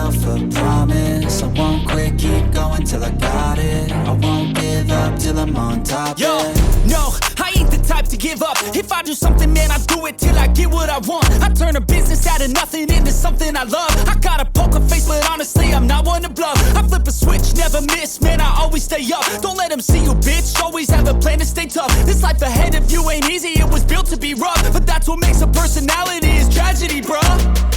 myself a promise. I won't quit, keep going till I got it. I won't give up till I'm on top. Yo, yeah. no, I ain't the type to give up. If I do something, man, I do it till I get what I want. I turn a business out of nothing into something I love. I got a poker face, but honestly, I'm not one to bluff. I flip a switch, never miss, man, I always stay up. Don't let them see you, bitch, always have a plan to stay tough. This life ahead of you ain't easy, it was built to be rough. But that's what makes a personality, is tragedy, bruh.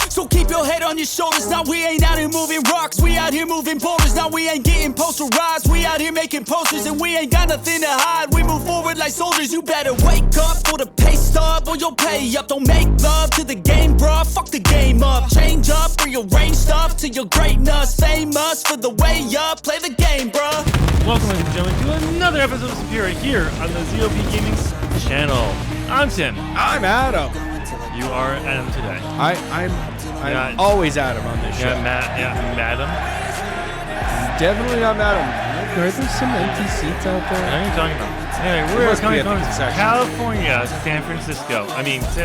So keep your head on your shoulders. Now we ain't out here moving rocks, we out here moving boulders. Now we ain't getting posterized, we out here making posters. And we ain't got nothing to hide, we move forward like soldiers. You better wake up for the pay stub, or you'll pay up. Don't make love to the game, bruh, fuck the game up. Change up, rearrange stuff to your greatness. Famous for the way up, play the game, bruh. Welcome, ladies and gentlemen, to another episode of Superior here on the ZOP Gaming channel. I'm Tim. I'm Adam. You are Adam today. I'm always Adam on this show. Madam. Definitely not Adam. Are there some empty seats out What there? are you talking about? Anyway, we're must be coming at the from concession. California, San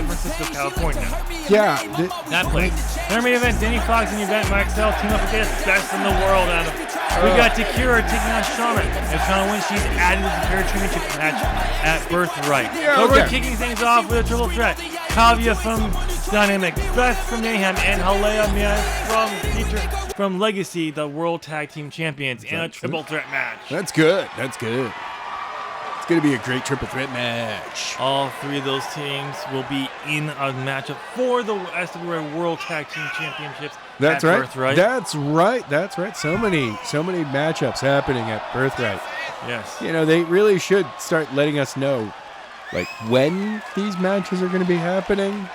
Francisco, California. Yeah. That place. In our main event, Danny Fox and Yvette Maxwell team up against best in the world, Adam. We got Takira taking on Shawna. If Shawna wins, she's added to the Superior Championship match at Birthright. Yeah, So we're okay. kicking things off with a triple threat. Kavya from Dynamic, Beth from Mayhem, and Halea from Legacy, the World Tag Team Champions, in a triple threat match. That's good. That's good. It's going to be a great triple threat match. All three of those teams will be in a matchup for the SWA World Tag Team Championships. That's at right. Birthright. That's right. That's right. So many matchups happening at Birthright. Yes. You know, they really should start letting us know, like, when these matches are going to be happening.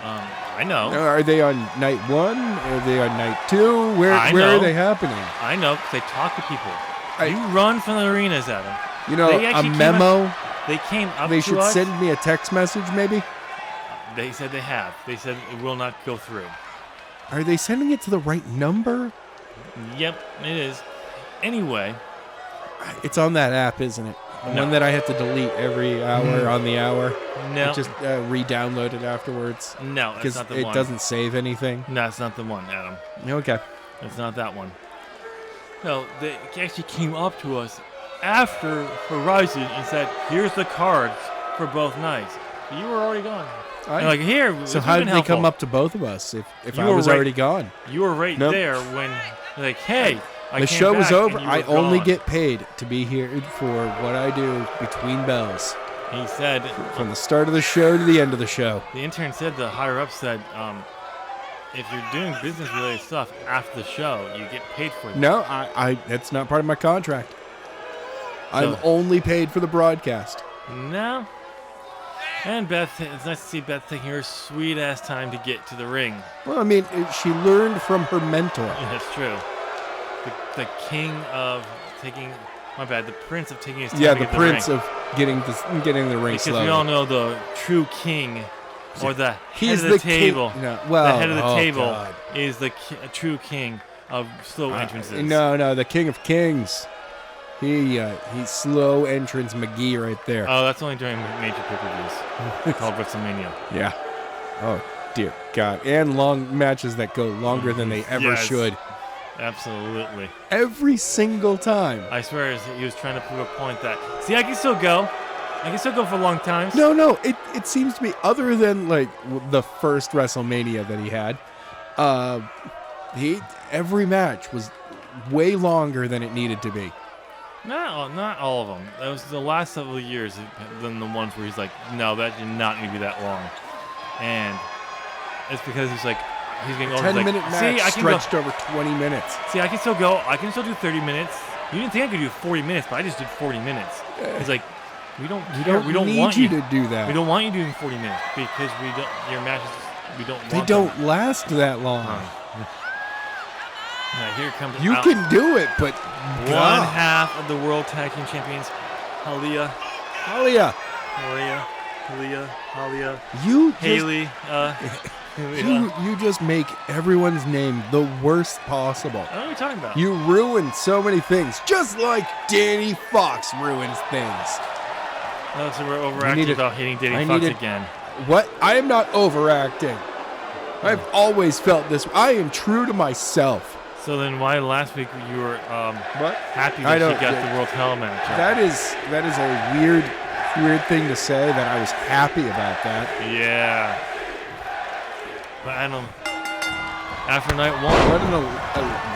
I know. Are they on night one? Are they on night two? Where are they happening? I know, because they talk to people. You run from the arenas, Adam. You know, They a actually memo. They came up They to should us. send me a text message, maybe. They said they have. They said it will not go through. Are they sending it to the right number? Yep, it is. Anyway. It's on that app, isn't it? The No. one that I have to delete every hour on the hour. No. Just re-download it afterwards. No, that's Because not the it one. doesn't save anything. No, it's not the one, Adam. Okay. It's not that one. No, they actually came up to us after Horizon and said, "Here's the cards for both nights." You were already gone. They're like, here. So how did they come up to both of us if You I were was right- already gone? You were right Nope. there when, like, hey, I The came show was back over. and you were I only gone. get paid to be here for what I do between bells. He said, From the start of the show to the end of the show. the intern said, the higher up said, if you're doing business related stuff after the show, you get paid for it. No, I that's not part of my contract. I'm So- only paid for the broadcast. No. And Beth, it's nice to see Beth taking her sweet ass time to get to the ring. Well, I mean, she learned from her mentor. That's true. The king of taking, my bad, the prince of taking his time Yeah, to the get to prince the ring. of getting the ring Because slowly. we all know the true king, or the He's head of the king- table. No, well, the head of the oh, table God. is the true king of slow entrances. No, the king of kings. He's slow entrance McGee right there. Oh, that's only during major pay-per-views called WrestleMania. Yeah. Oh, dear God. And long matches that go longer than they ever Yes. should. Absolutely. Every single time. I swear he was trying to prove a point that, see, I can still go. I can still go for long times. No, it seems to be, other than like the first WrestleMania that he had, every match was way longer than it needed to be. Not all of them. That was the last several years than the ones where he's like, no, that did not need to be that long. And it's because he's like, he's getting older. 10-minute like, match see, I can stretched go. over 20 minutes. See, I can still go. I can still do 30 minutes. You didn't think I could do 40 minutes, but I just did 40 minutes. He's like, we don't care. We don't need want you to do that. We don't want you doing 40 minutes because we don't. Your matches, we don't. They want don't them. last that long. Now, here comes You out can do it, but one God. half of the World Tag Team Champions, Halea, You just, Haley. you just make everyone's name the worst possible. What are we talking about? You ruin so many things, just like Danny Fox ruins things. Oh, so we're I overacting need it. about hitting I Danny need Fox it. again. What? I am not overacting. I've always felt this. I am true to myself. So then why last week you were happy I that don't- she got the world title match? That is a weird thing to say, that I was happy about that. Yeah. But I don't. After night one. What a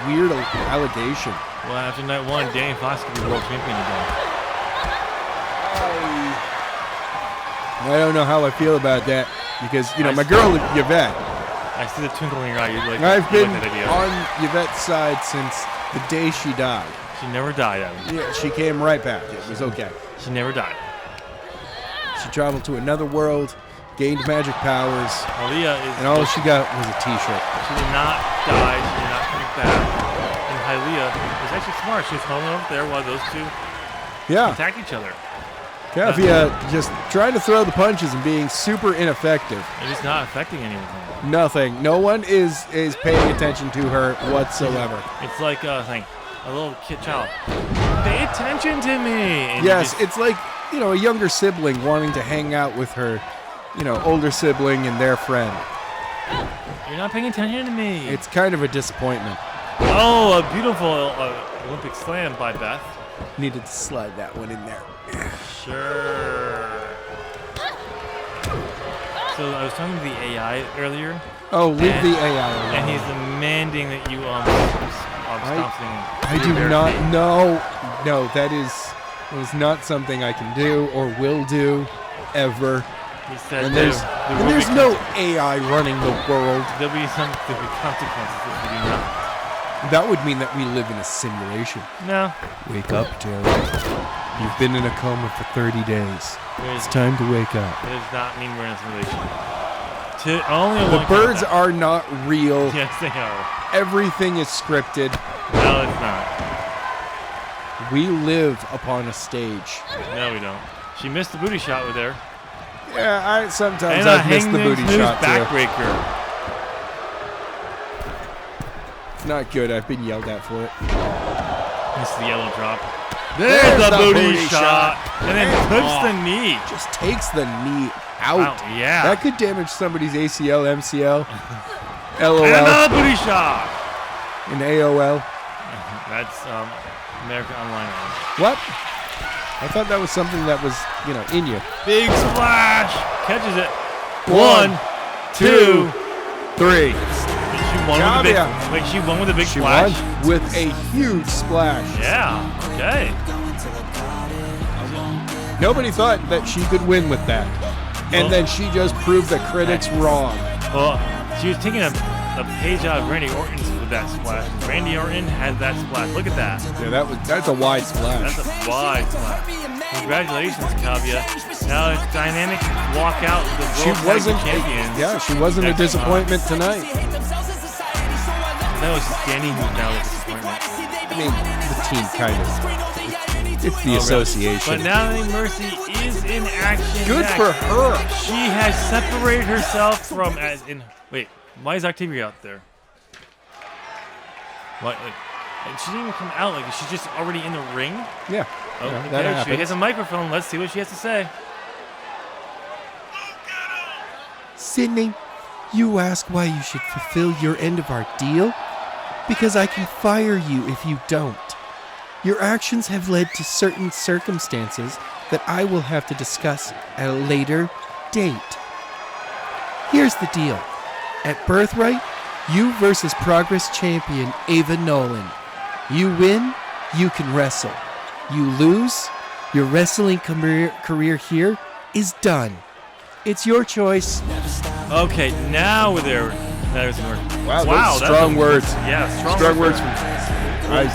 weird allegation. Well, after night one, Danny Fox could be world champion again. I don't know how I feel about that because, my girl Yvette. I see the twinkle in your eye. I've been that idea. on Yvette's side since the day she died. She never died, Adam. Yeah, she came right back. It was okay. She never died. She traveled to another world, gained magic powers, and all she got was a T-shirt. She did not die. She did not come back. And Hylia was actually smart. She was holding over there while those two attacked each other. Kavia just trying to throw the punches and being super ineffective. It is not affecting anything. Nothing. No one is paying attention to her whatsoever. It's like a little kid child. Pay attention to me. And yes, it's like, a younger sibling wanting to hang out with her, older sibling and their friend. You're not paying attention to me. It's kind of a disappointment. Oh, a beautiful Olympic slam by Beth. Needed to slide that one in there. Sure. So I was talking to the AI earlier. Oh, leave the AI alone. And he's demanding that you stop singing. I do not know. No, that is not something I can do or will do ever. He said and there's no AI running the world. There'll be consequences if you do not. That would mean that we live in a simulation. No. Wake up, Joe. You've been in a coma for 30 days. It's time to wake up. It does not mean we're in a simulation. The birds are not real. Yes, they are. Everything is scripted. No, it's not. We live upon a stage. No, we don't. She missed the booty shot with there. Yeah, sometimes I've missed the booty shot too. Backbreaker. It's not good. I've been yelled at for it. Missed the yellow drop. There's the booty shot. And then puts the knee. Just takes the knee out. Yeah. That could damage somebody's ACL, MCL, LOL. And another booty shot. And AOL. That's American Online. What? I thought that was something that was, in you. Big splash. Catches it. 1, 2, 3. She won with a big splash. She won with a huge splash. Yeah. Okay. Nobody thought that she could win with that. And then she just proved the critics wrong. Well, she was taking a page out of Randy Orton's with that splash. Randy Orton had that splash. Look at that. Yeah, that's a wide splash. That's a wide splash. Congratulations, Kavia. Now it's dynamic walk out the World Tag Team Champions. Yeah, she wasn't a disappointment tonight. No, it's just Danny who's now a disappointment. I mean, the team kind of. It's the association. But now Mercy is in action. Good for her. She has separated herself from Wait, why is Octavia out there? What? She didn't even come out. She's just already in the ring. Yeah. Oh, yeah, okay. that happens. She has a microphone. Let's see what she has to say. Sydney, you ask why you should fulfill your end of our deal? Because I can fire you if you don't. Your actions have led to certain circumstances that I will have to discuss at a later date. Here's the deal. At Birthright, you versus Progress Champion Ava Nolan. You win, you can wrestle. You lose, your wrestling career here is done. It's your choice. Okay, now we're there. Wow, that's strong words. Yeah, strong words.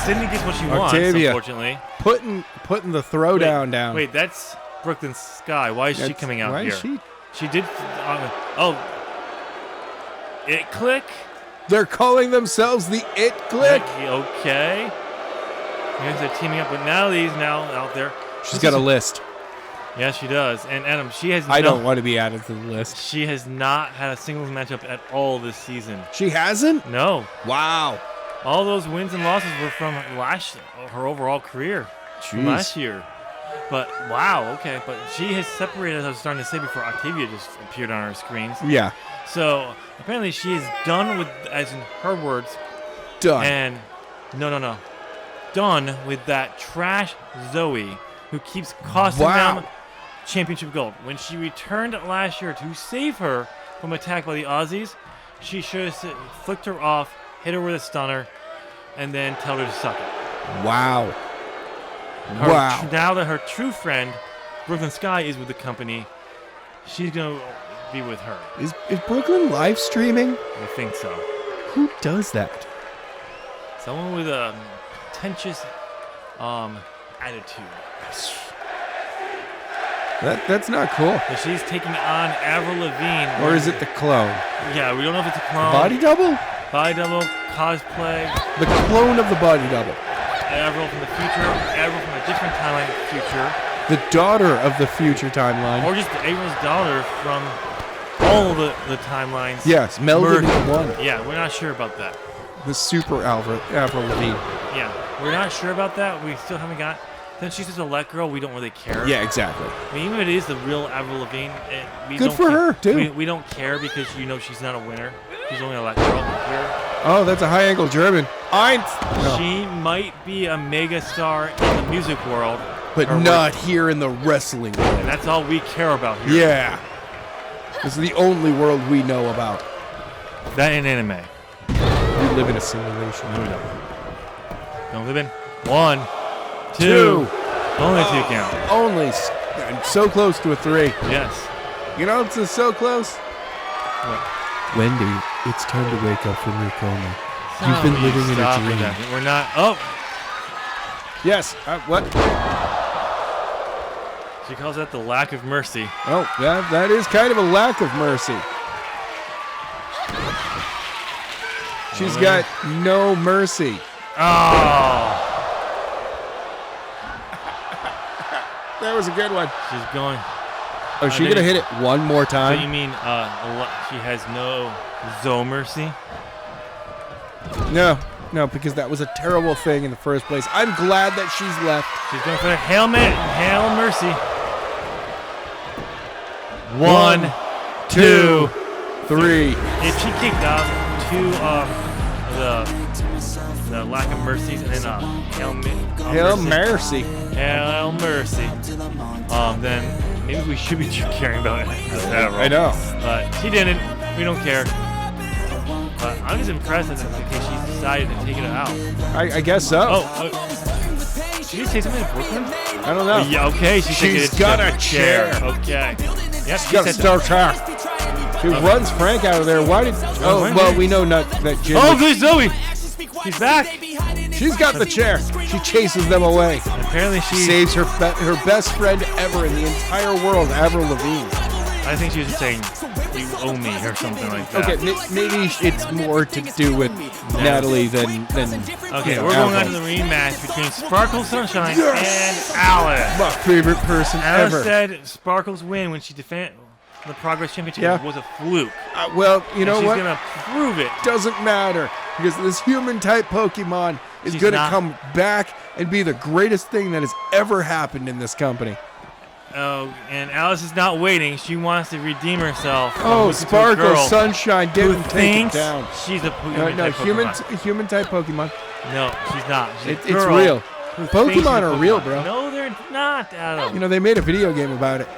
Sydney gets what she wants, Octavia, unfortunately. Putting the throwdown down. Wait, that's Brooklyn Sky. Why is she coming out here? Why is she? She did. It Click. They're calling themselves the It Click. Okay. Yes, they're teaming up, but Natalie's now out there. She's got a list. Yeah, she does. And Adam, she has. I don't want to be added to the list. She has not had a singles matchup at all this season. She hasn't? No. Wow. All those wins and losses were from her overall career. From last year. But wow, okay. But she has separated, as I was starting to say before Octavia just appeared on our screens. Yeah. So apparently she is done with, as in her words, Done. and no. Done with that trash Zoe who keeps costing them championship gold. When she returned last year to save her from attack by the Aussies, she should have flicked her off, hit her with a stunner, and then tell her to suck it. Wow. Now that her true friend, Brooklyn Sky, is with the company, she's going to be with her. Is Brooklyn live streaming? I think so. Who does that? Someone with a pretentious attitude. That's not cool. But she's taking on Avril Lavigne. Or is it the clone? Yeah, we don't know if it's a clone. Body double? Body double, cosplay. The clone of the body double. Avril from the future, Avril from a different timeline future. The daughter of the future timeline. Or just Avril's daughter from all the timelines. Yes, melded into one. Yeah, we're not sure about that. The super Avril Lavigne. Yeah, we're not sure about that. We still haven't got... Since she's just a let girl, we don't really care. Yeah, exactly. I mean, even if it is the real Avril Lavigne, we Good don't for care. her, too. We don't care because she's not a winner. She's only a let girl here. Oh, that's a high-angle German. She might be a mega star in the music world. But not here in the wrestling world. And that's all we care about here. Yeah. This is the only world we know about. That and anime. We live in a simulation. No, we don't live in. 1, 2. Only 2 count. I'm so close to a 3. Yes. You know, it's so close. What? Wendy, it's time to wake up from your coma. You've been living in a dream. That. We're not. Oh. Yes. What? She calls that the lack of mercy. Oh, that is kind of a lack of mercy. She's got no mercy. Oh. That was a good one. She's going. Oh, is she going to hit it one more time? So you mean she has no mercy? No, because that was a terrible thing in the first place. I'm glad that she's left. She's going for the Hail Mercy. 1, 2, 3. If she kicked out 2 the lack of mercies and then Hail Mercy. Hail Mercy. Then maybe we should be caring about it. I know. But she didn't. We don't care. But I'm just impressed that she decided to take it out. I guess so. Did you say something in Brooklyn? I don't know. Yeah, okay. She's got a chair. Okay. Yep, She's got a star chair. She runs Frank out of there. Why did... Oh, well, we know not that Jim... Oh, there's Zoe. She's back. She's got the chair. She chases them away. And apparently she... Saves her best friend ever in the entire world, Avril Lavigne. I think she was just saying, you owe me, or something like that. Okay, maybe it's more to do with Natalie than okay, we're going on to the rematch between Sparkle Sunshine and Alice. My favorite person Alice ever. said Sparkle's win when she defended the Progress Championship was a fluke. Well, you know what? She's going to prove it. Doesn't matter, because this human-type Pokemon is going to come back and be the greatest thing that has ever happened in this company. Oh, and Alice is not waiting. She wants to redeem herself. Oh, Sparkle, Sunshine, didn't take it down. She's a human-type Pokemon. No, she's not. She's it's real. Pokemon are real, bro. No, they're not, Adam. You know, they made a video game about it.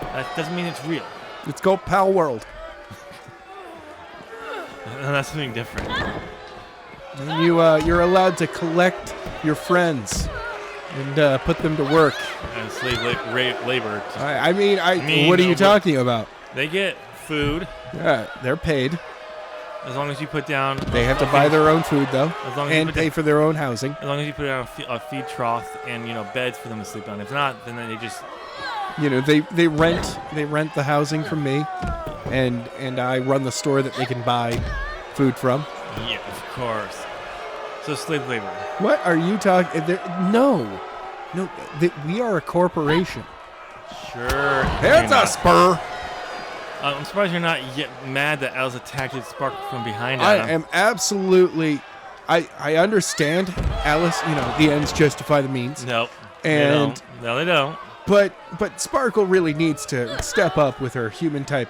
That doesn't mean it's real. It's called Pal World. That's something different. And you're allowed to collect your friends and put them to work. And slave labor. I mean, what are you talking about? They get food. Yeah, they're paid. As long as you put down... They have to buy their own food, though, and pay for their own housing. As long as you put down a feed trough and, beds for them to sleep on. If not, then they just... They rent the housing from me, and I run the store that they can buy food from. Yeah, of course. So slave labor. What are you talking? No, we are a corporation. Sure. It's a spur. I'm surprised you're not yet mad that Alice attacked Sparkle from behind. I am absolutely. I understand, Alice. The ends justify the means. Nope. And No, they don't. But Sparkle really needs to step up with her human type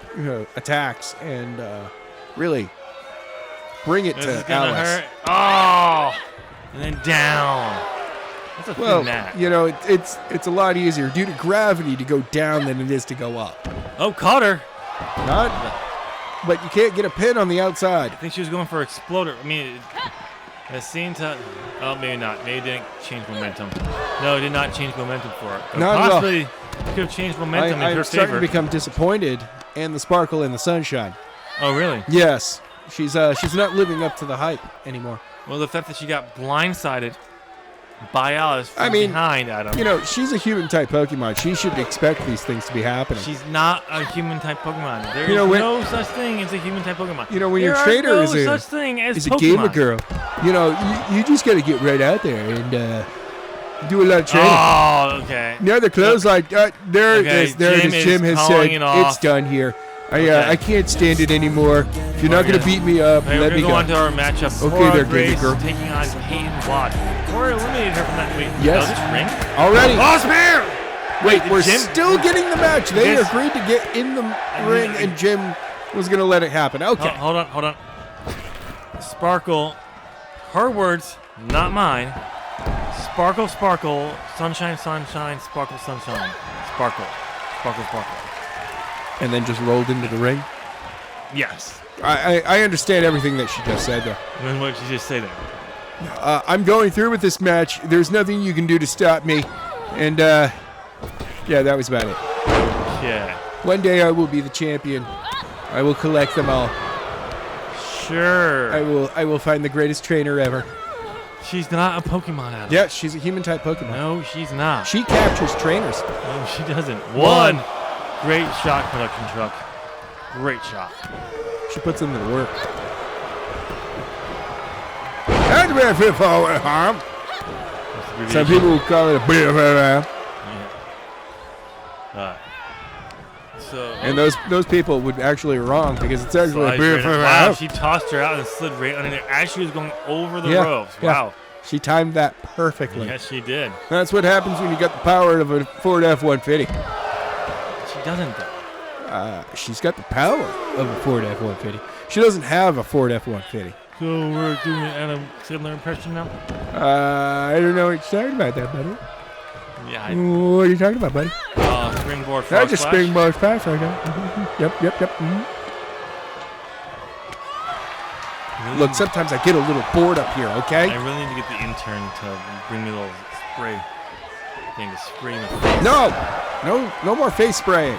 attacks and really bring it This to is gonna Alice. hurt. Oh, and then down. That's a thin mat. It's a lot easier due to gravity to go down than it is to go up. Oh, caught her. But you can't get a pin on the outside. I think she was going for Exploder. I mean, it seemed to. Oh, maybe not. Maybe it didn't change momentum. No, it did not change momentum for her. Not at all. Possibly could have changed momentum in her I'm starting favor. to become disappointed in the Sparkle and the Sunshine. Oh, really? Yes, she's not living up to the hype anymore. Well, the fact that she got blindsided by Alice from behind Adam. She's a human type Pokemon. She should expect these things to be happening. She's not a human type Pokemon. There is no such thing as a human type Pokemon. When your trainer no is such thing as a Pokemon. gamer girl, you just got to get right out there and do a lot of training. Oh, okay. Now the clothes like there it Okay, is. There it is. Jim has calling said it off. it's done here. Okay. I can't stand it anymore. If you're not going to beat me up, Hey, let we're me going go. to our matchup. Okay, Cora there, Grace gamer girl. taking on Peyton Watt. Cora eliminated her from that. Wait, Yes. this ring? Already. Oh, spear! Wait, we're Jim- still getting the match. They Yes. agreed to get in the ring, and Jim was going to let it happen. Okay. Hold on. Sparkle, her words, not mine. Sparkle, sunshine, sparkle, sunshine. Sparkle. And then just rolled into the ring. Yes. I understand everything that she just said, though. And what did you just say there? I'm going through with this match. There's nothing you can do to stop me. And, yeah, that was about it. Yeah. One day I will be the champion. I will collect them all. Sure. I will find the greatest trainer ever. She's not a Pokemon, Adam. Yeah, she's a human type Pokemon. No, she's not. She captures trainers. No, she doesn't. One. Great shot, production truck. Great shot. She puts in the work. That's where I feel forward harm. Some people will call it a bit of a and those people would actually wrong because it's actually a bit of a wow, she tossed her out and slid right under there as she was going over the ropes. Wow. She timed that perfectly. Yes, she did. That's what happens when you got the power of a Ford F-150. She doesn't, though. She's got the power of a Ford F-150. She doesn't have a Ford F-150. So we're doing an Adam Sandler impression now? I don't know what you're talking about there, buddy. Yeah. What are you talking about, buddy? Springboard frog That's just splash. springboard fast right now. Yep. Look, sometimes I get a little bored up here, okay? I really need to get the intern to bring me a little spray thing to spray in the face. No more face spraying.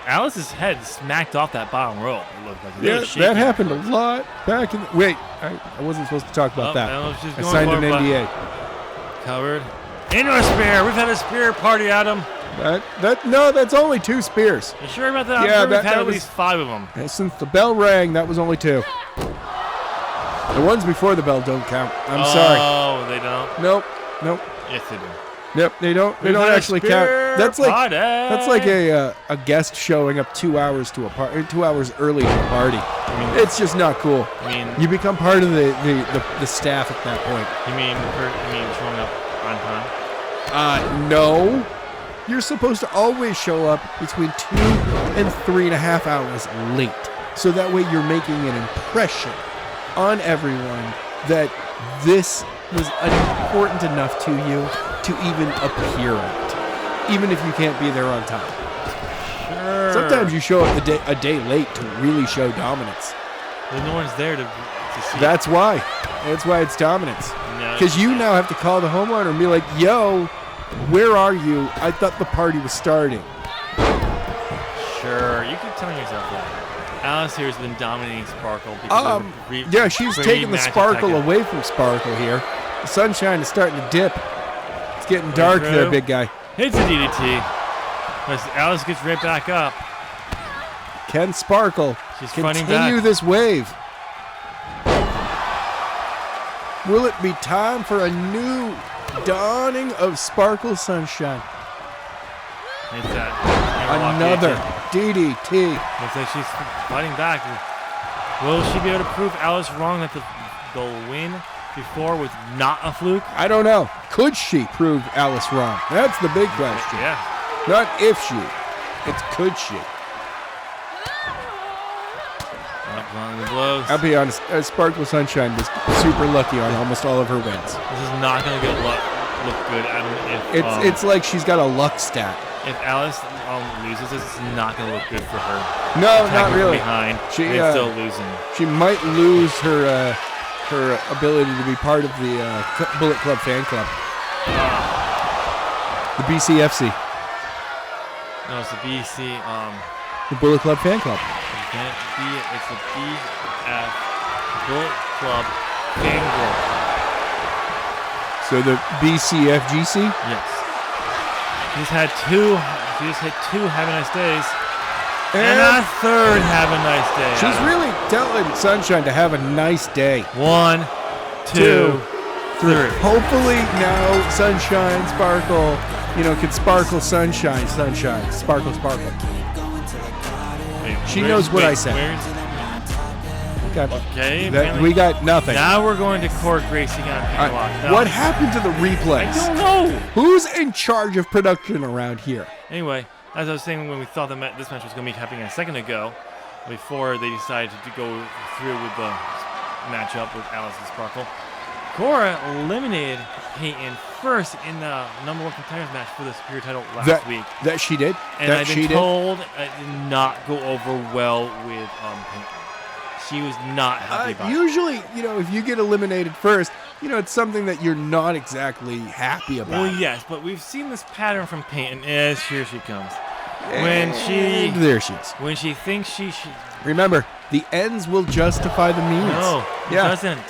Alice's head smacked off that bottom rope. It looked like Yeah, that happened a lot back in. Wait, I wasn't supposed to talk about that. I signed an NDA. Covered. Into a spear. We've had a spear party, Adam. That's only 2 spears. You sure about that? Yeah, We've had that at was- least 5 of them. And since the bell rang, that was only 2. The ones before the bell don't count. I'm sorry. Oh, they don't? Nope. Yes, they do. Yep, they don't. They We've don't had a actually count. spear That's like party. a guest showing up 2 hours to a party, 2 hours early to a party. It's just not cool. You become part of the staff at that point. You mean showing up on time? No. You're supposed to always show up between 2 and 3.5 hours late, so that way you're making an impression on everyone that this was important enough to you to even appear at, even if you can't be there on time. Sure. Sometimes you show up a day late to really show dominance. But no one's there to see. That's why. That's why it's dominance. Because you now have to call the homeowner and be like, yo, where are you? I thought the party was starting. Sure, you keep telling yourself that. Alice here has been dominating Sparkle. Because Yeah, she's taking the Sparkle away from Sparkle here. The sunshine is starting to dip. It's getting dark there, big guy. Hits a DDT. As Alice gets right back up. Can Sparkle continue this wave? Will it be time for a new dawning of Sparkle Sunshine? It's that. Another DDT. Looks like she's fighting back. Will she be able to prove Alice wrong that the win before was not a fluke? I don't know. Could she prove Alice wrong? That's the big question. Yeah. Not if she. It's could she. Up on the blows. I'll be honest. Sparkle Sunshine was super lucky on almost all of her wins. This is not going to look good. I don't know if, It's like she's got a luck stat. if Alice loses, this is not going to look good for her. No, Attacking not from really. Behind, She, and still losing. She might lose her ability to be part of the Bullet Club fan club. The BCFC. No, it's the BC. The Bullet Club fan club. It's the BF Bullet Club fan club. So the BCFGC? Yes. She just hit two Have a Nice Days. And a third Have a Nice Day. She's really telling Sunshine to have a nice day. 1, 2, 3. Hopefully now Sunshine, Sparkle, can sparkle Sunshine, Sparkle. She knows what I said. Okay. We got nothing. Now we're going to Cora Gracie on Lock. What happened to the replays? I don't know. Who's in charge of production around here? Anyway, as I was saying when we thought this match was going to be happening a second ago, before they decided to go through with the matchup with Alice and Sparkle, Cora eliminated Peyton first in the number 1 contenders match for the Superior title last week. That she did? And I've been told it did not go over well with Peyton. She was not happy about it. Usually, if you get eliminated first, it's something that you're not exactly happy about. Well, yes, but we've seen this pattern from Peyton. Yes, here she comes. There she is. When she thinks she should. Remember, the ends will justify the means. No, it doesn't.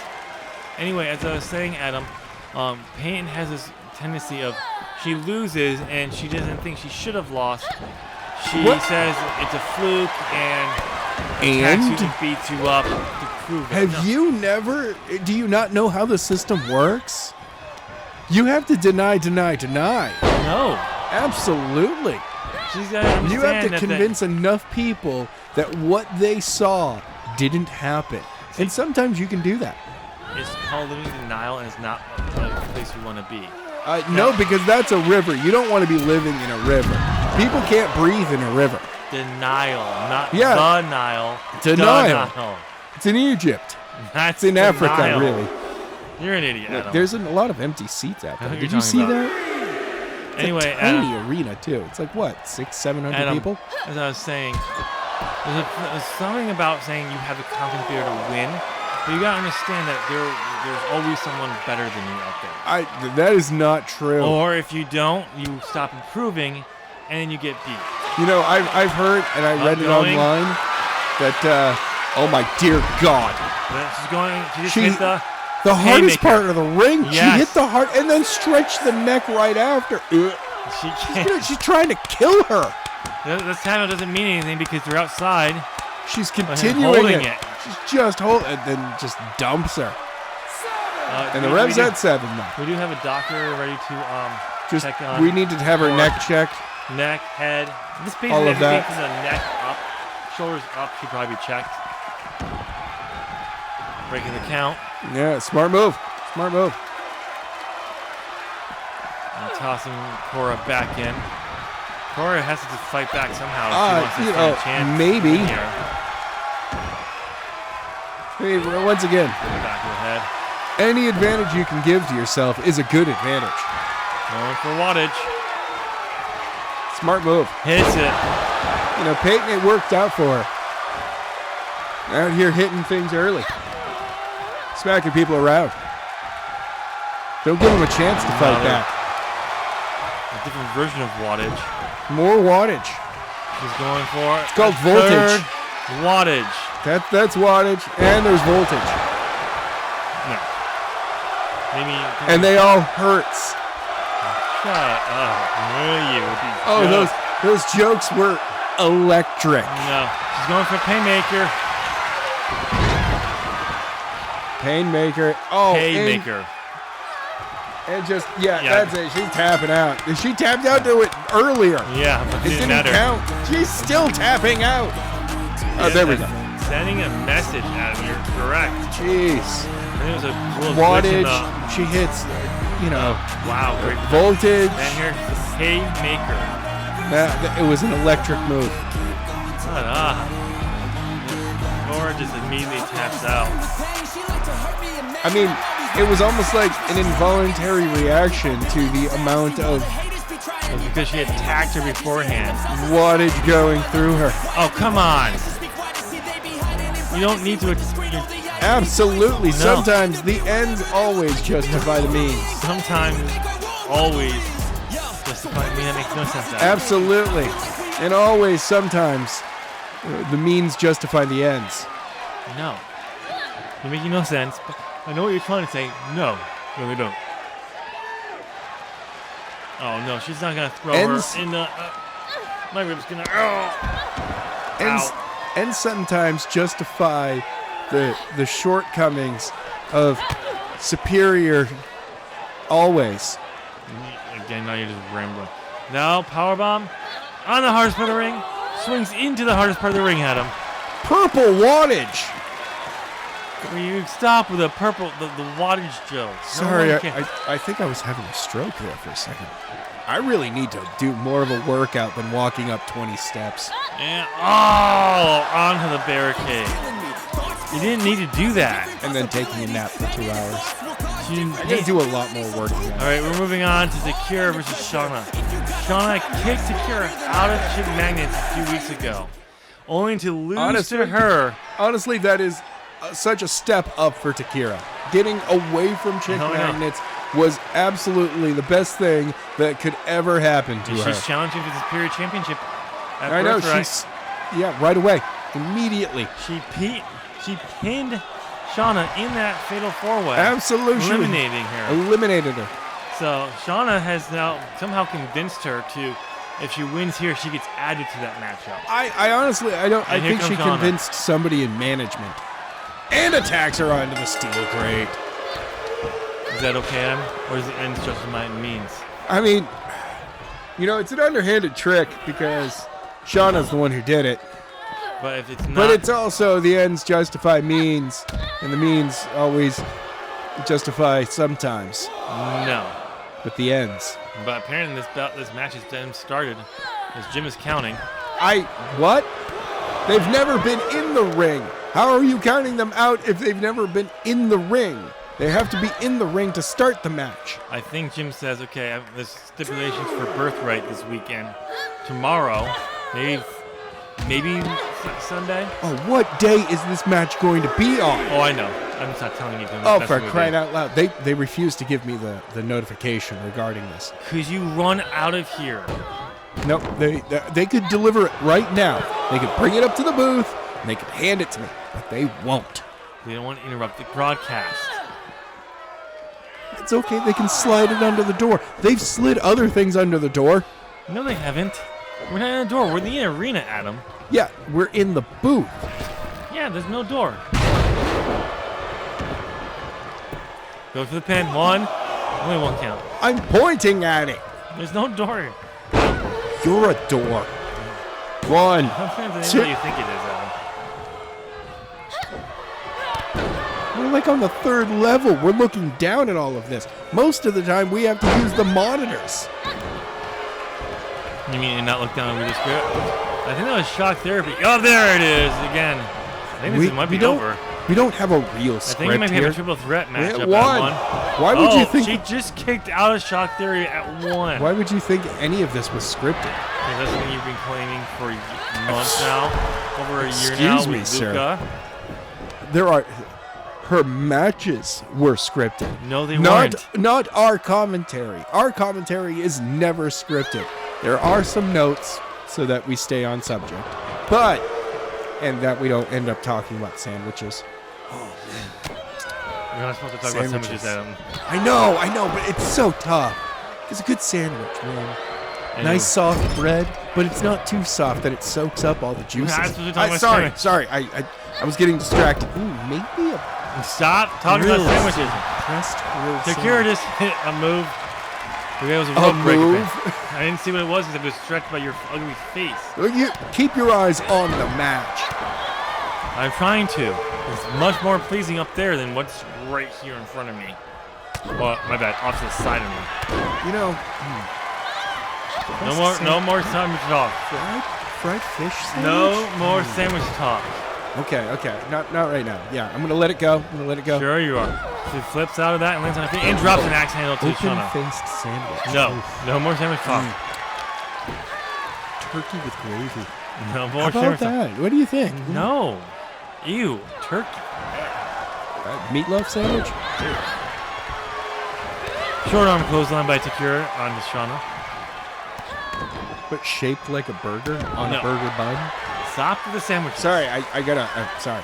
Anyway, as I was saying, Adam, Peyton has this tendency of she loses and she doesn't think she should have lost. She says it's a fluke and attacks you and beats you up to prove it. Do you not know how the system works? You have to deny. No. Absolutely. She's got to understand you have to convince enough people that what they saw didn't happen. And sometimes you can do that. It's called living in denial, and it's not a place you want to be. No, because that's a river. You don't want to be living in a river. People can't breathe in a river. Denial, not the Nile. Denial. It's in Egypt. That's in Africa, really. You're an idiot, Adam. There's a lot of empty seats out there. Did you see that? It's anyway, a tiny arena, too. It's like, what, 600-700 people? As I was saying, there's something about saying you have the confidence to be able to win, but you got to understand that there's always someone better than you out there. That is not true. Or if you don't, you stop improving, and then you get beat. I've heard, and I read it online, that, oh my dear God. She just hit the hardest part of the ring. Yes. She hit the heart and then stretched the neck right after. She's trying to kill her. This time it doesn't mean anything because they're outside. She's continuing it. She's just holding it, and then just dumps her. And the rev's at 7 now. We do have a doctor ready to check on. We need to have her neck checked. Neck, head. This basically all of that. From the neck up, shoulders up should probably be checked. Breaking the count. Yeah, smart move. And tossing Cora back in. Cora has to fight back somehow. If she wants to stand a chance. Maybe. Hey, once again, back of the head. Any advantage you can give to yourself is a good advantage. Going for wattage. Smart move. Hits it. Peyton, it worked out for her. Out here hitting things early. Smacking people around. Don't give them a chance to fight back. A different version of wattage. More wattage. She's going for it. It's called voltage. Wattage. That's wattage, and there's voltage. No. Maybe. And they all hurts. Shut up. Those jokes were electric. No. She's going for Painmaker. Oh, Painmaker. And just, that's it. She's tapping out. She tapped out to it earlier. Yeah, but it didn't matter. Count. She's still tapping out. There we go. Sending a message out. You're correct. Jeez. I think it was a little wattage. She hits you know, Wow, great. voltage. And here's the haymaker. It was an electric move. Laura just immediately taps out. I mean, it was almost like an involuntary reaction to the amount of It was because she had attacked her beforehand. wattage going through her. Oh, come on. You don't need to. Absolutely. Sometimes the ends always justify the means. Sometimes, always. Justify me. That makes no sense. Absolutely. And always, sometimes, the means justify the ends. No. You're making no sense. But I know what you're trying to say. No. No, they don't. Oh, no. She's not going to throw Ends- her in the... my rib's going to... And sometimes justify the shortcomings of superior always. Again, now you're just rambling. Now, powerbomb on the hardest part of the ring. Swings into the hardest part of the ring, Adam. Purple wattage. Will you stop with the purple, the wattage joke? Sorry, I think I was having a stroke there for a second. I really need to do more of a workout than walking up 20 steps. And, onto the barricade. You didn't need to do that. And then taking a nap for 2 hours. You didn't I gotta do a lot more work. All right, we're moving on to Takira versus Shawna. Shawna kicked Takira out of Chip Magnets a few weeks ago, only to lose to her. Honestly, that is such a step up for Takira. Getting away from Chick Magnets was absolutely the best thing that could ever happen to her. She's challenging for the Superior Championship at I know, Birthright. right away, immediately. She pinned Shawna in that fatal four-way. Absolutely. Eliminated her. her. So Shawna has now somehow convinced her to, if she wins here, she gets added to that matchup. I honestly, I think she Shawna. convinced somebody in management. And attacks her onto the steel crate. Is that okay, Adam? Or is it ends just my means? I mean, it's an underhanded trick because Shauna's the one who did it. But if it's not... But it's also the ends justify means, and the means always justify sometimes. No. But the ends. But apparently this match has been started, as Jim is counting. What? They've never been in the ring. How are you counting them out if they've never been in the ring? They have to be in the ring to start the match. I think Jim says, okay, there's stipulations for Birthright this weekend. Tomorrow, maybe Sunday? Oh, what day is this match going to be on? Oh, I know. I'm just not telling you. Oh, for crying out loud. They refuse to give me the notification regarding this. Because you run out of here. Nope, they could deliver it right now. They could bring it up to the booth, and they could hand it to me, but they won't. They don't want to interrupt the broadcast. It's okay, they can slide it under the door. They've slid other things under the door. No, they haven't. We're not in the door. We're in the arena, Adam. Yeah, we're in the booth. Yeah, there's no door. Go for the pin. One. Only one count. I'm pointing at it. There's no door. You're a door. One. Sometimes it ain't what you think it is, Adam. We're like on the third level. We're looking down at all of this. Most of the time, we have to use the monitors. You mean not look down and read the script? I think that was shock therapy. Oh, there it is again. I think this might be over. We don't have a real script I think we might here. have a triple threat matchup One. at one. Why would you think? She just kicked out of shock theory at one. Why would you think any of this was scripted? Because that's something you've been claiming for months now, over a year Excuse now me, with sir. Luca. Her matches were scripted. No, they weren't. Not our commentary. Our commentary is never scripted. There are some notes so that we stay on subject, and that we don't end up talking about sandwiches. We're not supposed to talk about sandwiches, Adam. I know, but it's so tough. It's a good sandwich, man. Nice soft bread, but it's not too soft that it soaks up all the juices. Sorry, I was getting distracted. Ooh, maybe a Stop talking about sandwiches. pressed grilled Takira sandwich. just hit a move. It was a A rope breaker. move? I didn't see what it was because it was distracted by your ugly face. You keep your eyes on the match. I'm trying to. It's much more pleasing up there than what's right here in front of me. Well, my bad. Opposite side of me. You know, No more sandwich talk. fried fish sandwich? No more sandwich talk. Okay. Not right now. Yeah, I'm gonna let it go. Sure you are. She flips out of that and lands on her feet and drops an axe handle to Shawna. Open-faced sandwich. No more sandwich talk. Turkey with gravy. No more How sandwich about talk. that? What do you think? No. Ew. Turkey. Meatloaf sandwich? Short arm clothesline by Takira onto Shawna. But shaped like a burger on No. a burger bun? Stop with the sandwich. Sorry, I gotta, sorry.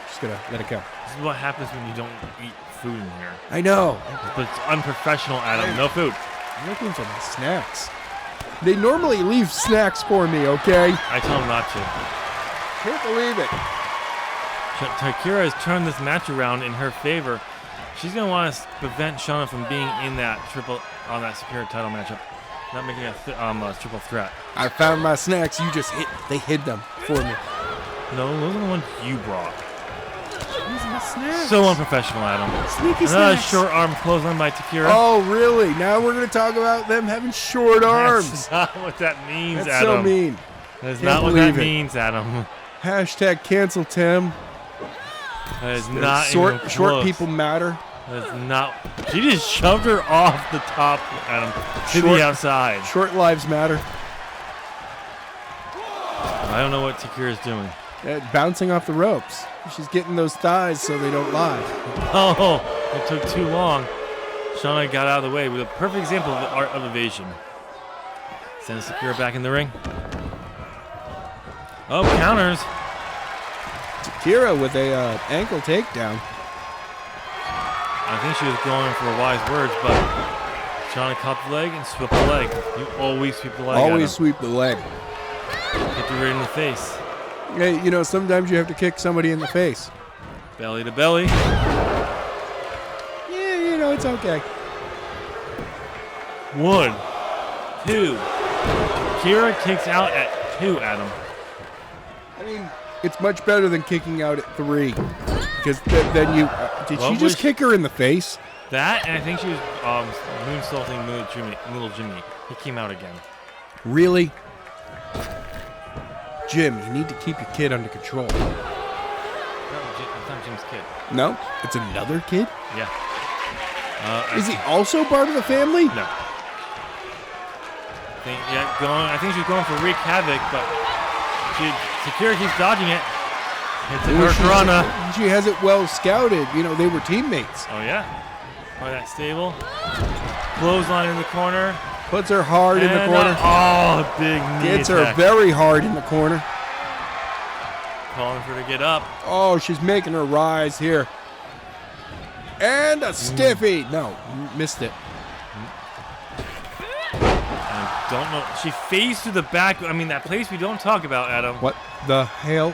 Just gonna let it go. This is what happens when you don't eat food in here. I know. But it's unprofessional, Adam. No food. I'm looking for my snacks. They normally leave snacks for me, okay? I tell him not to. Can't believe it. Takira has turned this match around in her favor. She's going to want to prevent Shawna from being in that superior title matchup. Not making a triple threat. I found my snacks. You just they hid them for me. No, those are the ones you brought. These are my snacks. So unprofessional, Adam. Sneaky Another snacks. short arm clothesline by Takira. Oh, really? Now we're going to talk about them having short arms. That's not what that means, That's Adam. so mean. That's Can't not what that believe it. means, Adam. Hashtag cancel Tim. That is not Short even close. people matter. That's not. She just shoved her off the top, Adam, to the outside. Short lives matter. I don't know what Takira's doing. Bouncing off the ropes. She's getting those thighs so they don't lie. Oh, it took too long. Shawna got out of the way with a perfect example of the art of evasion. Sends Takira back in the ring. Oh, counters. Takira with a ankle takedown. I think she was going for wise words, but Shawna caught the leg and swept the leg. You always sweep the leg. Always Adam. sweep the leg. Hit you right in the face. Hey, you know, sometimes you have to kick somebody in the face. Belly to belly. Yeah, you know, it's okay. 1, 2. Takira kicks out at 2, Adam. I mean, it's much better than kicking out at 3. Because then you... did What she just was- kick her in the face? That, and I think she was moonsaulting little Jimmy. He came out again. Really? Jim, you need to keep your kid under control. It's not Jim's kid. No? It's another kid? Yeah. Is he also part of the family? No. I think she's going for wreak havoc, but Takira keeps dodging it. It's a Hurricanrana. She has it well scouted. You know, they were teammates. Oh, yeah. By that stable. Clothesline in the corner. Puts her hard in the And, corner. big knee Gets her attack. very hard in the corner. Calling for her to get up. Oh, she's making her rise here. And a stiffy. No, missed it. I don't know. She phased to the back. I mean, that place we don't talk about, Adam. What the hell?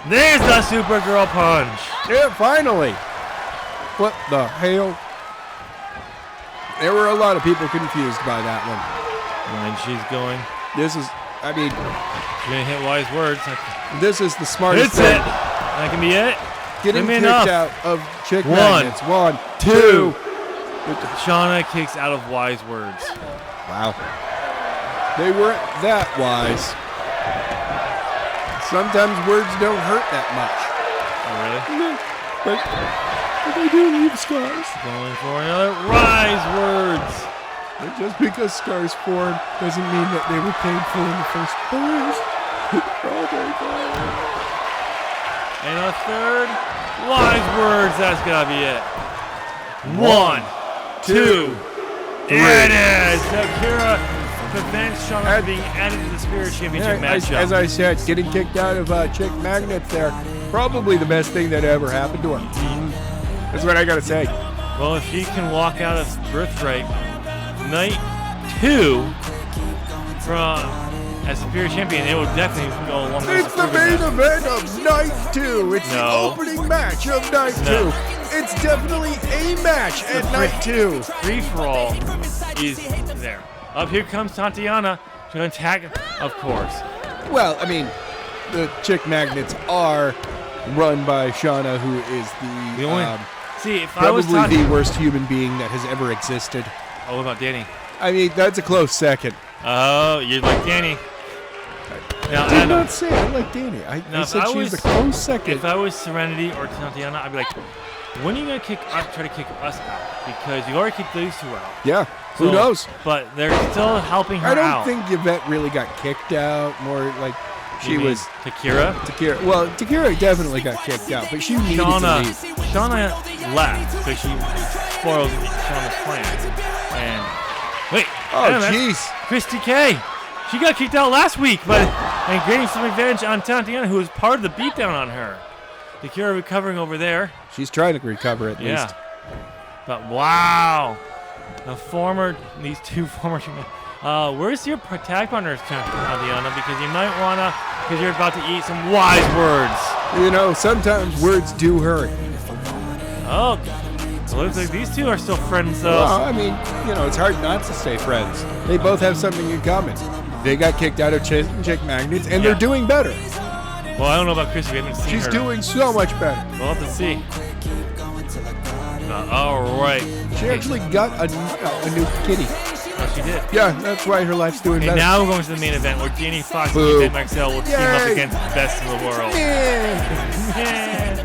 There's the Supergirl punch. Yeah, finally. What the hell? There were a lot of people confused by that one. And she's going. This is, I mean, She's going to hit wise words. this is the smartest Hits it. thing. That can be it. Getting Give me kicked enough. out of chick 1, magnets. 1, 2. Shawna kicks out of wise words. Wow. They weren't that wise. Sometimes words don't hurt that much. Oh, really? But they do leave scars. Going for another wise words. But just because scars form doesn't mean that they were painful in the first place. Oh my God. And a third wise words. That's got to be it. 1, 2. There it is. Takira prevents Shawna from being added to the Spirit Championship matchup. As I said, getting kicked out of chick magnets there, probably the best thing that ever happened to her. That's what I gotta say. Well, if she can walk out of Birthright night 2 as Superior Champion, it will definitely go along with It's the main event of night 2. It's the No. opening match of night No. 2. It's definitely a match at night 2. Free-for-all is there. Up here comes Tatiana to attack, of course. Well, I mean, the chick magnets are run by Shawna, who is The only- See, if I was Probably talking... the worst human being that has ever existed. Oh, what about Danny? I mean, that's a close second. Oh, you like Danny. Now, I did Adam, not say I like Danny. I Now, said if I she was a was- close second. if I was Serenity or Tatiana, I'd be like, when are you going to try to kick us out? Because you've already kicked these two out. Yeah, who So- knows? But they're still helping her I don't out. think Yvette really got kicked out. More like she You mean was Takira. Takira. Well, Takira definitely got kicked out, but she needed to leave. Shauna left because she spoiled Shauna's plan. And wait, Oh, Adam, that's jeez. Christy K. She got kicked out last week, and getting some revenge on Tatiana, who was part of the beatdown on her. Takira recovering over there. She's trying to recover at Yeah. least. But wow, these two former. Where's your tag partners, Tatiana? Because you might wanna, because you're about to eat some wise words. You know, sometimes words do hurt. Oh, it looks like these two are still friends, though. Well, I mean, you know, it's hard not to stay friends. They both have something in common. They got kicked out of chick magnets, and they're doing better. Well, I don't know about Chrissy. We haven't seen She's her. doing so much better. We'll have to see. All right. She actually got a new kitty. Oh, she did. Yeah, that's why her life's doing And better. now we're going to the main event where Danny Fox Boo. and Yvette Marcel will team up Yay. against the best in the world. Yeah. Yeah.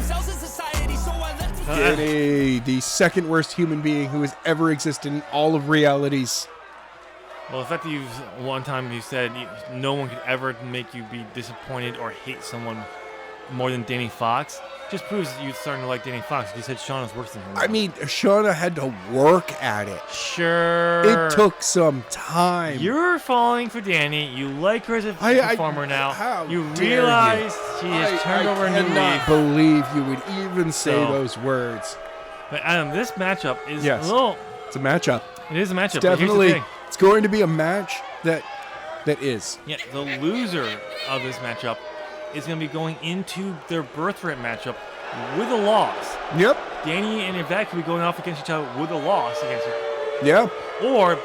Kitty, the second worst human being who has ever existed in all of realities. Well, the fact that one time you said no one could ever make you be disappointed or hate someone more than Danny Fox just proves that you're starting to like Danny Fox. You said Shauna's worse than him. I mean, Shawna had to work at it. Sure. It took some time. You're falling for Danny. You like her as a I- performer now. how You dare realize she has turned over a new cannot leaf. believe you would even say So- those words. But Adam, this matchup is Yes. a little. It's a matchup. It is a matchup. It's but here's the definitely, thing. it's going to be a match that is. Yeah, the loser of this matchup is going to be going into their Birthright matchup with a loss. Yep. Danny and Yvette could be going off against each other with a loss against her. Yeah. Or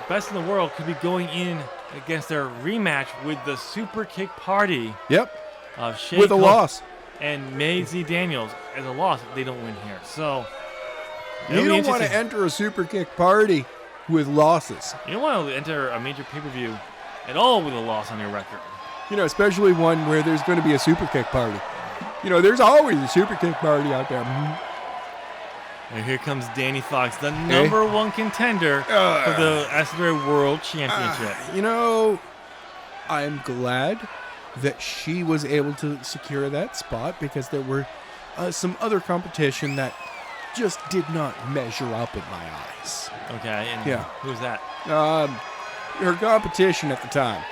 Best in the World could be going in against their rematch with the Super Kick Party Yep. of Shea With a Cole loss. and Maisie Daniels as a loss if they don't win here. So You don't want to enter a super kick party with losses. You don't want to enter a major pay-per-view at all with a loss on your record. You know, especially one where there's going to be a super kick party. You know, there's always a super kick party out there. And here comes Danny Fox, the number one contender for the SWA World Championship. You know, I'm glad that she was able to secure that spot because there were some other competition that just did not measure up in my eyes. Okay, and Yeah. who's that? Her competition at the time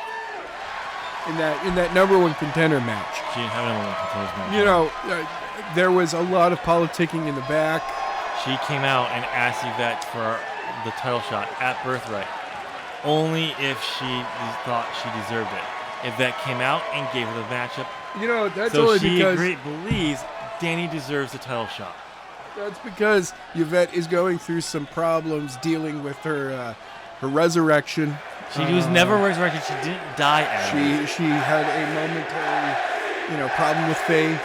in that number one contender match. She didn't have number one contenders match. You know, there was a lot of politicking in the back. She came out and asked Yvette for the title shot at Birthright, only if she thought she deserved it. Yvette came out and gave her the matchup, You know, that's so only she because believes Danny deserves the title shot. that's because Yvette is going through some problems dealing with her resurrection. She was never resurrected. She didn't die at it. She had a momentary, problem with faith.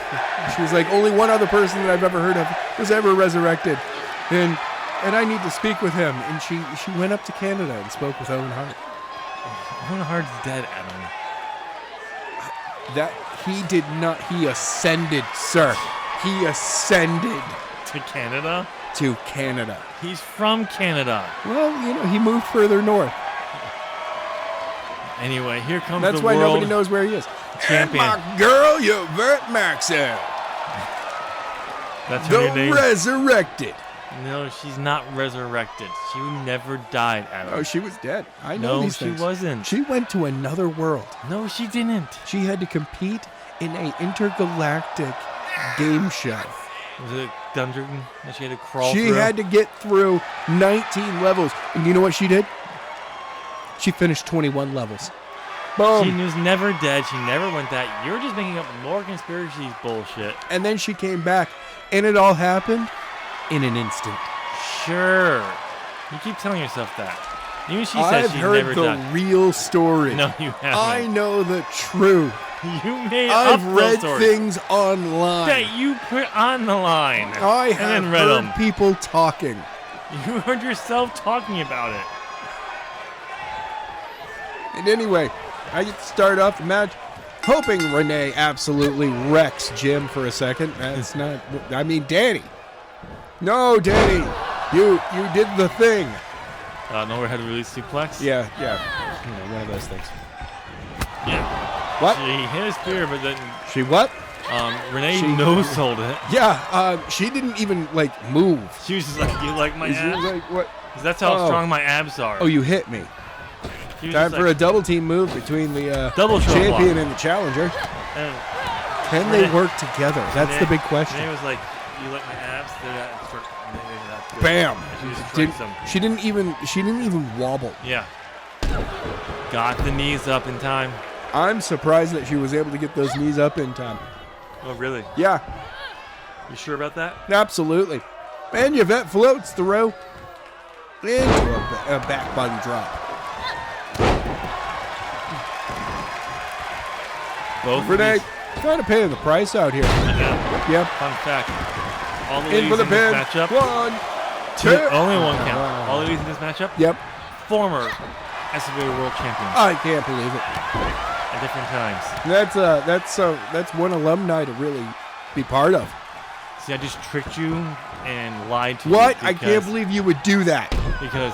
She was like, only one other person that I've ever heard of was ever resurrected, and I need to speak with him. And she went up to Canada and spoke with Owen Hart. Owen Hart's dead, Adam. That he did not. He ascended, sir. He ascended To Canada? to Canada. He's from Canada. Well, he moved further north. Anyway, here comes That's the why world nobody knows where he is. champion. And my girl, Yvette Maxwell, That's her the name. resurrected. No, she's not resurrected. She never died, Adam. Oh, she was dead. I know No, these she things. wasn't. She went to another world. No, she didn't. She had to compete in an intergalactic game show. Was it a dungeon that she had to crawl She through? had to get through 19 levels. And you know what she did? She finished 21 levels. Boom. She was never dead. She never went that. You're just making up more conspiracies bullshit. And then she came back. And it all happened in an instant. Sure. You keep telling yourself that. Even she says I've she heard never the done. real story. No, you haven't. I know the truth. You made up I've those read stories things online. that you put on the line. I and have then read heard them. people talking. You heard yourself talking about it. And anyway, I get to start off the match hoping Renee absolutely wrecks Jim for a second. That's not, I mean, Danny. No, Danny, you did the thing. No overhead release suplex. Yeah. You know, one of those things. Yeah. What? She hit a spear, but then She what? Renee She- no-sold it. Yeah, she didn't even, like, move. She was just like, "You like my She was abs?" like, what? 'Cause that's how Oh. strong my abs are. Oh, you hit me. She was Time just for like, a double team move between the Double choke champion block. and the challenger. and Can they Renee- work together? That's the Renee- big question. Renee was like, "You like my abs?" They're that short. That's good. Bam! And she just Didn't- tricks them. she didn't even wobble. Yeah. Got the knees up in time. I'm surprised that she was able to get those knees up in time. Oh, really? Yeah, You sure about that? absolutely. And Yvette floats the row into a back body drop. Both Renee, of kind of paying the price out here. these, yeah, Yep. fun fact. All the In ladies for the in this pin. matchup. 1, 2. Only one count. Wow. All the ladies in this matchup. Yep. Former SWA World Champions I can't believe it. at different times. That's one alumni to really be part of. See, I just tricked you and lied to you. What? I can't because- believe you would do that. Because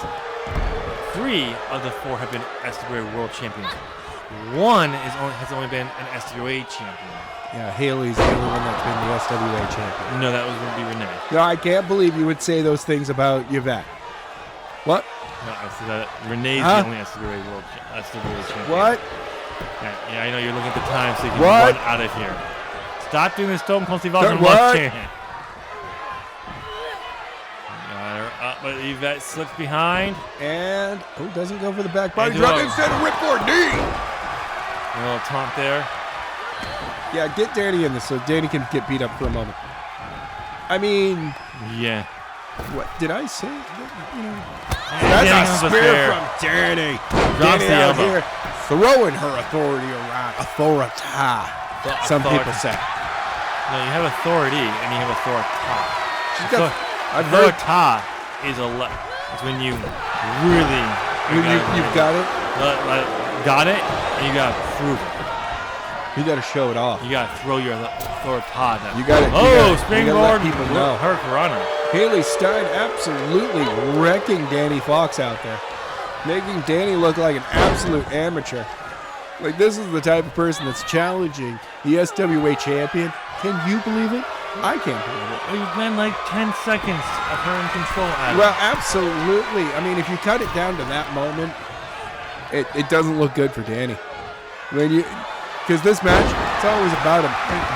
3 of the 4 have been SWA World Champions. One has only been an SWA champion. Yeah, Haley's the only one that's been the SWA champion. No, that was going to be Renee. No, I can't believe you would say those things about Yvette. What? No, I said that Renee's Huh? the only SWA champion. What? Yeah, I know you're looking at the time so you can What? run out of here. Stop doing this Stone Cold Steve Austin What? love chant. Got her up, but Yvette slips behind. And doesn't go for the back body And drop do a- instead of ripcord knee. A little taunt there. Yeah, get Danny in this so Danny can get beat up for a moment. I mean, Yeah. what did I say? You know, Danny that's comes a with spear there. from Danny. Drops Danny the out elbow. here throwing her authority around. Authority. Some Authority. people say. No, you have authority and you have authorita. She's got- I've heard Authorita is it's when you really you've got it. got it and you got to prove it. You got to show it off. You got to throw your authorita. You got to. Oh, let springboard. people know. Hurt runner. Haley Stein absolutely wrecking Danny Fox out there, making Danny look like an absolute amateur. Like, this is the type of person that's challenging the SWA champion. Can you believe it? I can't believe it. Oh, you've been like 10 seconds of her in control. Adam. Well, absolutely. I mean, if you cut it down to that moment, it doesn't look good for Danny. Because this match, it's always about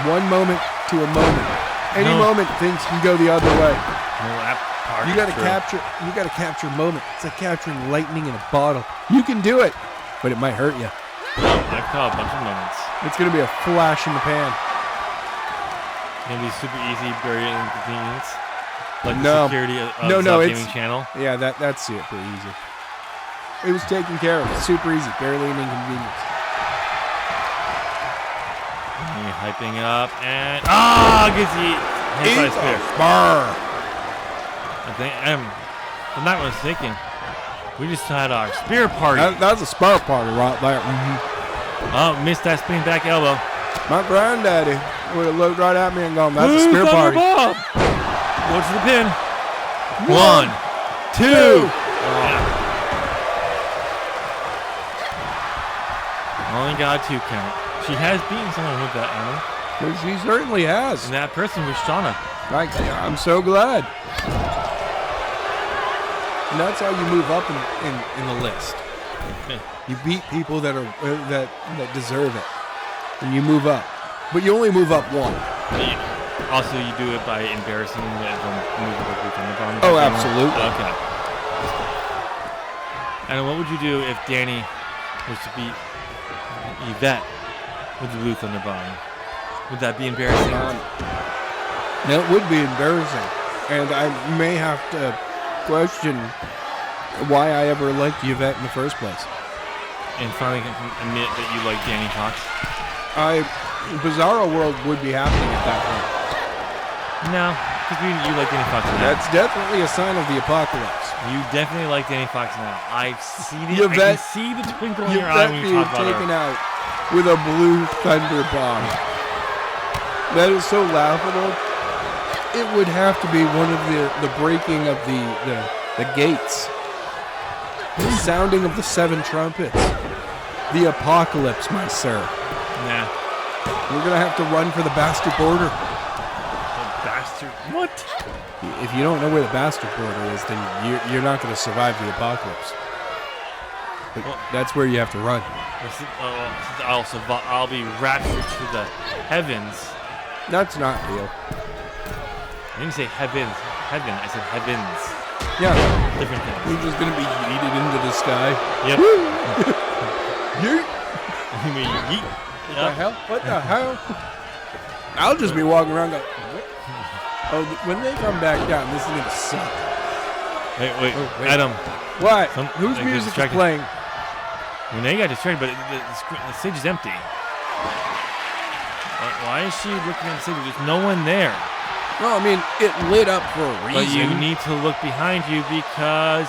one moment to a moment. Any No. moment, things can go the other way. Well, that part You is got to true. capture a moment. It's like capturing lightning in a bottle. You can do it, but it might hurt you. I've caught a bunch of moments. It's going to be a flash in the pan. Gonna be super easy, very inconvenience. Like No. the security of No, Zelf it's- Gaming channel. Yeah, that's super easy. It was taken care of. Super easy. Barely an inconvenience. And you're hyping up and gets hit by a spear. Spar. I think I'm not mistaken. We just had our spear party. That's a spar party right there. Oh, missed that spinning back elbow. My granddaddy would have looked right at me and gone, that's a Ooh, spear party. Thunderbolt! Go to the pin. 1, 2. Only got a 2 count. She has beaten someone with that armor. Well, she certainly has. And that person was Shawna. I'm so glad. And that's how you move up in the list. Yeah. You beat people that deserve it, and you move up. But you only move up one. Also, you do it by embarrassing everyone moving up with Thunderbolt. Oh, absolutely. Okay. And what would you do if Danny was to beat Yvette with the blue Thunderbomb? Would that be embarrassing? That would be embarrassing, and I may have to question why I ever liked Yvette in the first place. And finally admit that you like Danny Fox. Bizarro World would be happening at that point. No, because you like Danny Fox now. That's definitely a sign of the apocalypse. You definitely like Danny Fox now. I've seen it. Yvette, I can see the twinkle in your eye when you being talk about taken her. out with a blue thunder bomb. That is so laughable. It would have to be one of the breaking of the gates. The sounding of the 7 trumpets. The apocalypse, my sir. Nah. We're going to have to run for the bastard border. The bastard. What? If you don't know where the bastard border is, then you're not going to survive the apocalypse. But that's where you have to run. I'll be raptured to the heavens. That's not real. I didn't say heavens. Heaven. I said heavens. Yeah. Different things. You're just going to be yeeted into the sky. Yep. Yeet. You mean yeet? What the hell? What the hell? I'll just be walking around going, oh, when they come back down, this is going to suck. Wait. wait. Adam. What? Some- Whose like, music is distracted. playing? Renee got distracted, but the stage is empty. Why is she looking at the stage? There's no one there. No, I mean, it lit up for a reason. But you need to look behind you because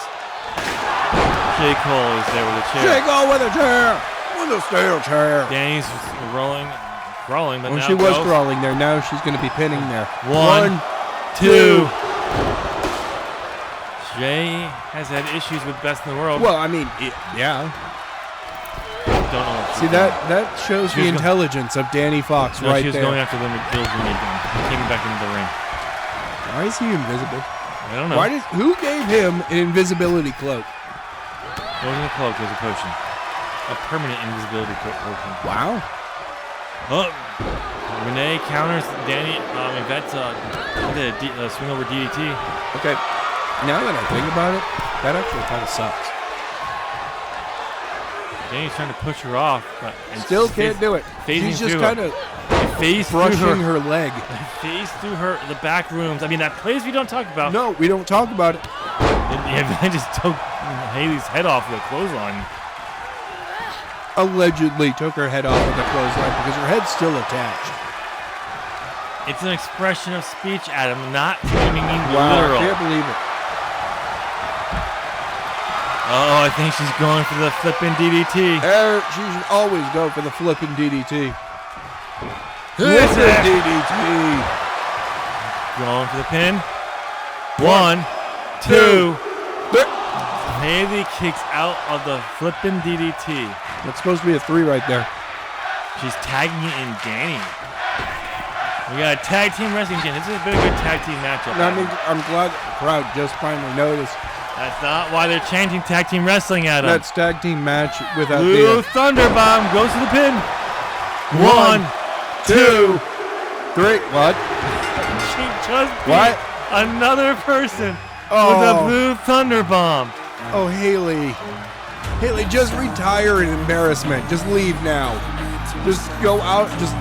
J. Cole is there with a chair. Shake on with a chair! With a steel chair! Danny's crawling, but Well, now she was go. crawling there. Now she's going to be pinning there. 1, 2. Jay has had issues with Best in the World. Well, I mean, yeah. Don't know what See, that shows She the was intelligence of Danny Fox No, right she was there. going after them with Bill's roommate again. He came back into the ring. Why is he invisible? I don't know. Who gave him an invisibility cloak? It wasn't a cloak, it was a potion. A permanent invisibility potion. Wow. Oh, Renee counters Danny. Yvette's swing over DDT. Okay. Now that I think about it, that actually kind of sucks. Danny's trying to push her off, but Still can't do it. phasing She's just through kind of phased brushing through her leg. phased through the back rooms. I mean, that place we don't talk about. No, we don't talk about it. Yvette just took Haley's head off with a clothesline. Allegedly took her head off with a clothesline because her head's still attached. It's an expression of speech, Adam, not meaning Wow, literal. I can't believe it. Oh, I think she's going for the flipping DDT. She should always go for the flipping DDT. Flippin' Flipping DDT. Going for the pin. 1, 2. Haley kicks out of the flipping DDT. That's supposed to be a 3 right there. She's tagging it in Danny. We got a tag team wrestling team. This has been a good tag team matchup. I mean, I'm glad the crowd just finally noticed. That's not why they're changing tag team wrestling, Adam. That's tag team match without Blue the... Thunderbomb goes to the pin. 1, 2, 3. What? She just beat What? another person Oh. with a blue Thunderbomb. Oh, Haley. Haley, just retire in embarrassment. Just leave now. Just go out. Just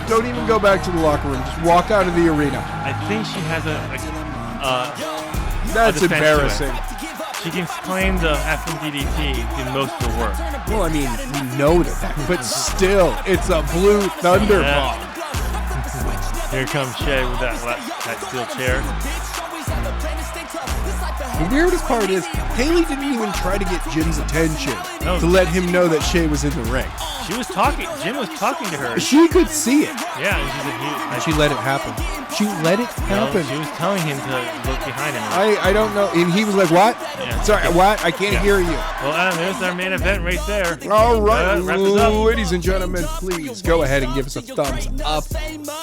don't even go back to the locker room. Just walk out of the arena. I think she has That's defense to it. embarrassing. She can claim the effing DDT did most of the work. Well, I mean, we know that, but still, it's a blue thunder Yeah. bomb. Here comes Shay with that steel chair. The weirdest part is, Haley didn't even try to get Jim's attention No. to let him know that Shay was in the ring. She was talking. Jim was talking to her. She could see it. Yeah, and she She let it happen. She let it happen. she was telling him to look behind him. I don't know. And he was like, what? Yeah. Sorry, what? I can't hear you. Well, Adam, there's our main event right there. All right, Wrap this up. ladies and gentlemen, please go ahead and give us a thumbs up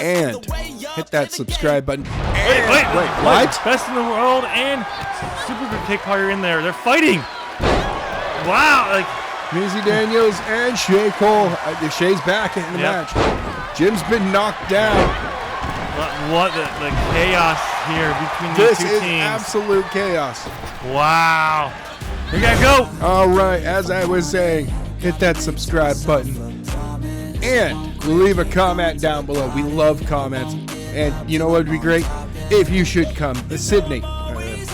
and hit that subscribe button. And, Wait, what? Best in the world and Super Good Kick Party are in there. They're fighting. Wow, like Maisie Daniels and Shay Cole. Shay's back in the Yep. match. Jim's been knocked down. what the chaos here between This these two is teams. absolute chaos. Wow. We gotta go. All right, as I was saying, hit that subscribe button and leave a comment down below. We love comments. And you know what would be great? If you should come. Sydney.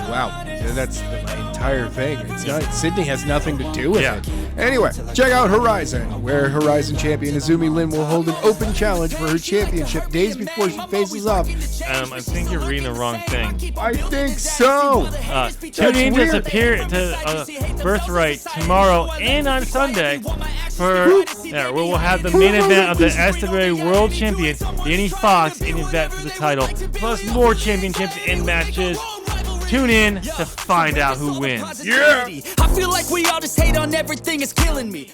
Wow, that's my entire entire thing. It's not, Sydney has nothing to do with Yeah. it. Anyway, check out Horizon, where Horizon champion Azumi Lin will hold an open challenge for her championship days before she faces off. I think you're reading the wrong thing. I think so. Tune in to weird. appear to Birthright tomorrow and on Sunday for where we'll have the main event of the SWA World Champion Danny Fox in Yvette for the title, plus more championships and matches. Tune in to find out who wins. I feel like we all just hate on everything, it's killing me.